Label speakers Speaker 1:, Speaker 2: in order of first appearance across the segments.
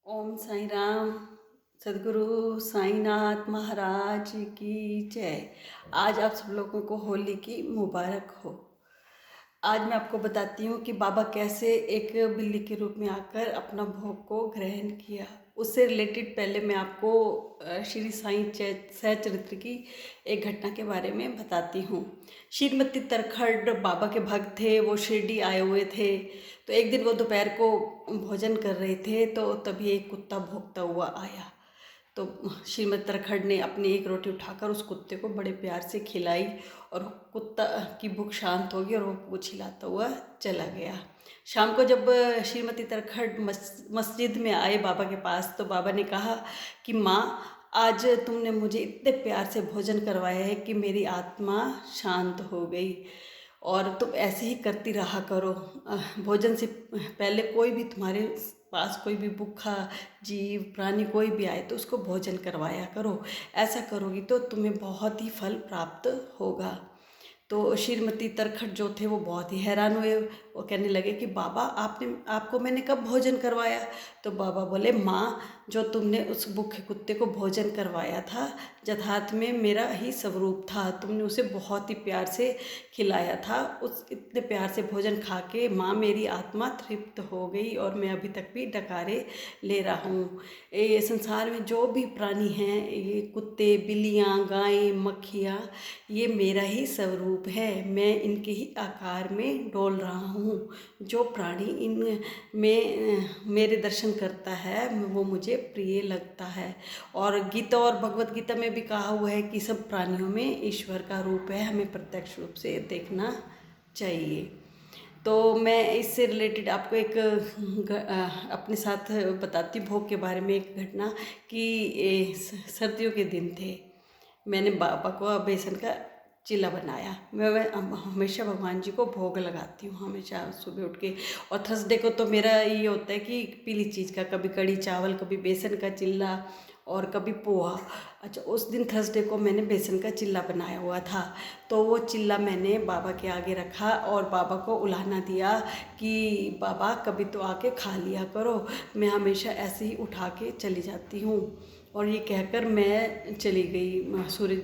Speaker 1: ओम साईं राम। सदगुरु साईनाथ महाराज की जय। आज आप सब लोगों को होली की मुबारक हो। आज मैं आपको बताती हूँ कि बाबा कैसे एक बिल्ली के रूप में आकर अपना भोग को ग्रहण किया। उससे रिलेटेड पहले मैं आपको श्री साईं सचरित्र की एक घटना के बारे में बताती हूँ। श्रीमती तरखड़ बाबा के भक्त थे, वो शिरडी आए हुए थे। तो एक दिन वो दोपहर को भोजन कर रहे थे, तो तभी एक कुत्ता भौंकता हुआ आया। तो श्रीमती तरखड़ ने अपनी एक रोटी उठाकर उस कुत्ते को बड़े प्यार से खिलाई और कुत्ता की भूख शांत हो गई और वो पूंछ हिलाता हुआ चला गया। शाम को जब श्रीमती तरखड़ मस्जिद में आए बाबा के पास, तो बाबा ने कहा कि माँ, आज तुमने मुझे इतने प्यार से भोजन करवाया है कि मेरी आत्मा शांत हो गई, और तुम ऐसे ही करती रहा करो। भोजन से पहले कोई भी तुम्हारे पास कोई भी भूखा जीव प्राणी कोई भी आए तो उसको भोजन करवाया करो। ऐसा करोगी तो तुम्हें बहुत ही फल प्राप्त होगा। तो श्रीमती तरखड़ जो थे वो बहुत ही हैरान हुए। वो कहने लगे कि बाबा, आपको मैंने कब भोजन करवाया? तो बाबा बोले, माँ, जो तुमने उस भूखे कुत्ते को भोजन करवाया था, यथार्थ में मेरा ही स्वरूप था। तुमने उसे बहुत ही प्यार से खिलाया था। उस इतने प्यार से भोजन खा के माँ, मेरी आत्मा तृप्त हो गई और मैं अभी तक भी डकारे ले रहा हूँ। ये संसार में जो भी प्राणी हैं, ये कुत्ते, बिल्लियाँ, गायें, मक्खियाँ, ये मेरा ही स्वरूप है। मैं इनके ही आकार में डोल रहा हूँ। जो प्राणी इन में मेरे दर्शन करता है वो मुझे प्रिय लगता है। और गीता और भगवत गीता में भी कहा हुआ है कि सब प्राणियों में ईश्वर का रूप है, हमें प्रत्यक्ष रूप से देखना चाहिए। तो मैं इससे रिलेटेड आपको एक अपने साथ बताती हूँ भोग के बारे में एक घटना कि सर्दियों के दिन थे। मैंने बाबा को बेसन का चिल्ला बनाया। मैं हमेशा भगवान जी को भोग लगाती हूँ, हमेशा सुबह उठ के। और थर्सडे को तो मेरा ये होता है कि पीली चीज़ का, कभी कड़ी चावल, कभी बेसन का चिल्ला और कभी पोहा। अच्छा, उस दिन थर्सडे को मैंने बेसन का चिल्ला बनाया हुआ था। तो वो चिल्ला मैंने बाबा के आगे रखा और बाबा को उलाहना दिया कि बाबा, कभी तो आके खा लिया करो, मैं हमेशा ऐसे ही उठा के चली जाती हूँ। और ये कहकर मैं चली गई सूर्य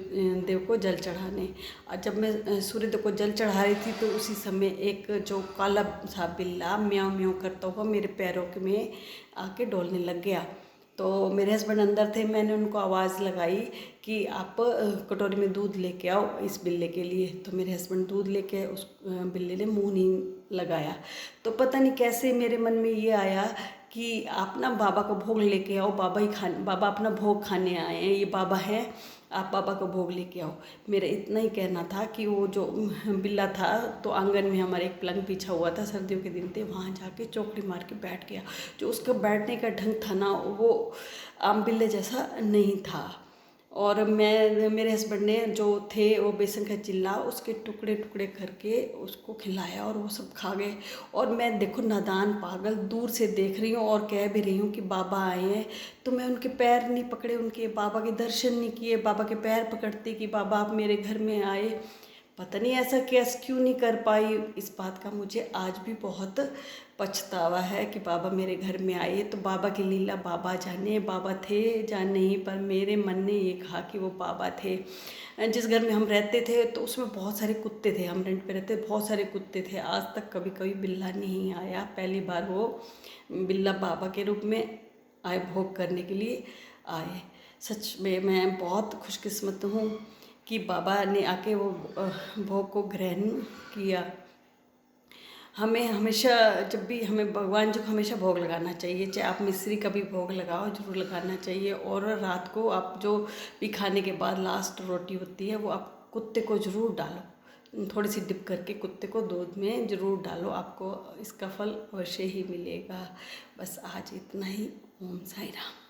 Speaker 1: देव को जल चढ़ाने। और जब मैं सूर्य देव को जल चढ़ा रही थी तो उसी समय एक जो काला सा बिल्ला म्याऊं म्याऊं करता हुआ मेरे पैरों में आके डोलने लग गया। तो मेरे हस्बैंड अंदर थे, मैंने उनको आवाज़ लगाई कि आप कटोरी में दूध लेके आओ इस बिल्ले के लिए। तो मेरे हस्बैंड दूध लेके उस बिल्ले ने मुंह नहीं लगाया। तो पता नहीं कैसे मेरे मन में ये आया कि आप ना बाबा को भोग लेके आओ, बाबा अपना भोग खाने आए हैं, ये बाबा है, आप बाबा को भोग लेके आओ। मेरा इतना ही कहना था कि वो जो बिल्ला था, तो आंगन में हमारे एक पलंग बिछा हुआ था, सर्दियों के दिन थे, वहाँ जाके चौकड़ी मार के बैठ गया। जो उसका बैठने का ढंग था ना, वो आम बिल्ले जैसा नहीं था। और मेरे हस्बैंड ने जो थे वो बेसन का चिल्ला उसके टुकड़े टुकड़े करके उसको खिलाया और वो सब खा गए। और मैं देखो, नादान पागल, दूर से देख रही हूँ और कह भी रही हूँ कि बाबा आए हैं। तो मैं उनके पैर नहीं पकड़े, उनके बाबा के दर्शन नहीं किए। बाबा के पैर पकड़ते कि बाबा आप मेरे घर में आए। पता नहीं ऐसा कैसे क्यों नहीं कर पाई। इस बात का मुझे आज भी बहुत पछतावा है कि बाबा मेरे घर में आए। तो बाबा की लीला बाबा जाने, बाबा थे या नहीं, पर मेरे मन ने ये कहा कि वो बाबा थे। जिस घर में हम रहते थे तो उसमें बहुत सारे कुत्ते थे, हम रेंट पे रहते, बहुत सारे कुत्ते थे। आज तक कभी कभी बिल्ला नहीं आया, पहली बार वो बिल्ला बाबा के रूप में आए, भोग करने के लिए आए। सच में मैं बहुत खुशकिस्मत हूँ कि बाबा ने आके वो भोग को ग्रहण किया। हमें हमेशा, जब भी हमें भगवान जी को हमेशा भोग लगाना चाहिए, चाहे आप मिश्री का भी भोग लगाओ, जरूर लगाना चाहिए। और रात को आप जो भी खाने के बाद लास्ट रोटी होती है वो आप कुत्ते को ज़रूर डालो, थोड़ी सी डिप करके कुत्ते को दूध में ज़रूर डालो, आपको इसका फल अवश्य ही मिलेगा। बस आज इतना ही। ओम साई राम।